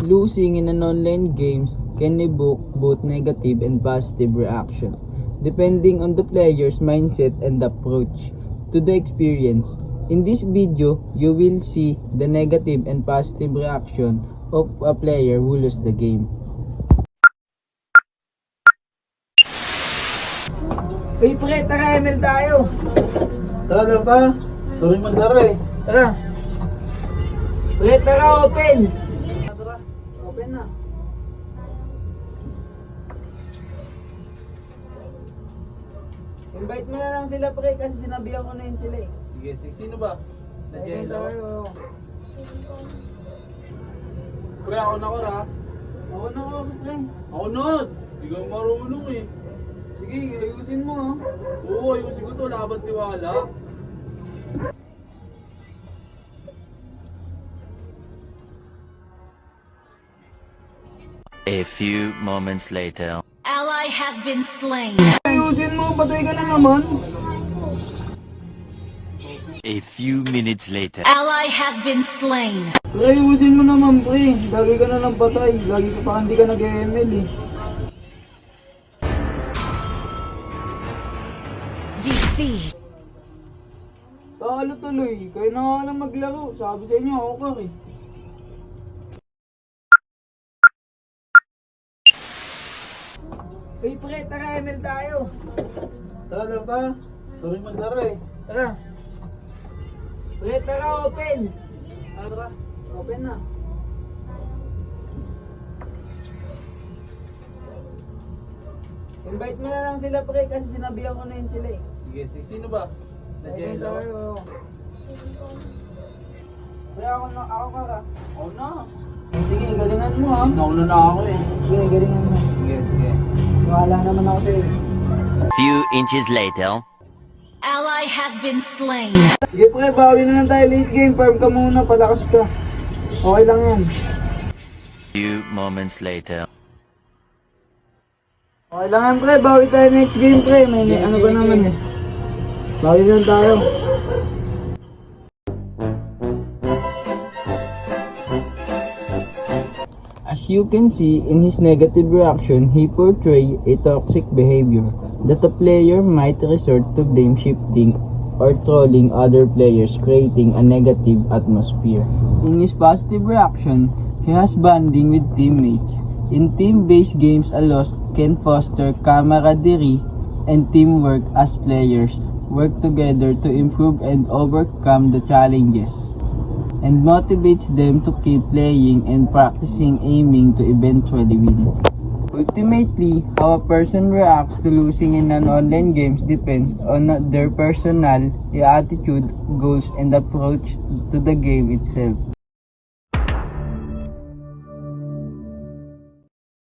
Losing in an online games can evoke both negative and positive reaction, depending on the player's mindset and approach to the experience. In this video, you will see the negative and positive reaction of a player who loses the game. Hey pre, tara ML tayo! Tara pa. Sorry maglaro eh. Tara! Pre, tara open! Tara, open na. Invite mo na lang sila pre kasi sinabihan ko na yun sila eh. Sige, sino ba? Na Open Jello? tayo. Pre, ako na ko ha. Ako na ako pre. Ako na. Hindi ka marunong eh. Sige, ayusin mo ha. Oo, ayusin ko to. Laban tiwala. A few moments later. Ally has been slain. Ayusin mo, patay ka na naman. A few minutes later. Ally has been slain. Pre, ayusin mo naman pre. Lagi ka na lang patay. Lagi ka pa hindi ka nag-ML eh. Defeat. Talo tuloy. Kayo na nga lang maglaro. Sabi sa inyo, ako ka eh. Hey pre, tara ML tayo. Tara pa. Sorry maglaro eh. Tara. Pre, tara open. Tara, open na. Invite mo na lang sila pre kasi sinabihan ko na yun sila eh. Sige, sino ba? Na Open Jello? tayo. Pre, ako ka ka. Ako na. Sige, galingan mo ha. Nauna na ako eh. Sige, galingan mo. Sige. Wala naman ako sa'yo. Few inches later. Ally has been slain. Sige pre, bawi na lang tayo late game. Farm ka muna, palakas ka. Okay lang yan. Few moments later. Okay lang yan pre, bawi tayo next game pre. May ano ba naman eh. Bawi lang tayo. As you can see, in his negative reaction, he portrayed a toxic behavior that a player might resort to blame shifting or trolling other players, creating a negative atmosphere. In his positive reaction, he has bonding with teammates. In team-based games, a loss can foster camaraderie and teamwork as players work together to improve and overcome the challenges, and motivates them to keep playing and practicing, aiming to eventually win. Ultimately, how a person reacts to losing in an online games depends on their personal attitude, goals, and approach to the game itself.